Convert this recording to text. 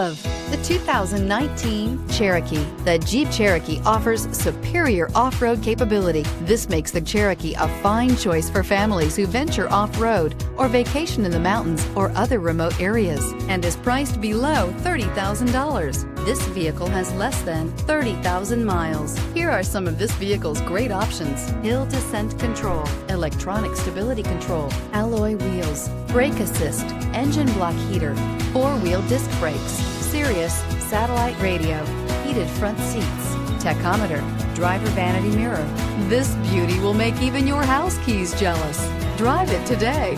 Of the 2019 Cherokee. The Jeep Cherokee offers superior off-road capability. This makes the Cherokee a fine choice for families who venture off-road or vacation in the mountains or other remote areas, and is priced below $30,000. This vehicle has less than 30,000 miles. Here are some of this vehicle's great options: hill descent control, electronic stability control, alloy wheels, brake assist, engine block heater, four-wheel disc brakes, Sirius satellite radio, heated front seats, tachometer, driver vanity mirror. This beauty will make even your house keys jealous. Drive it today.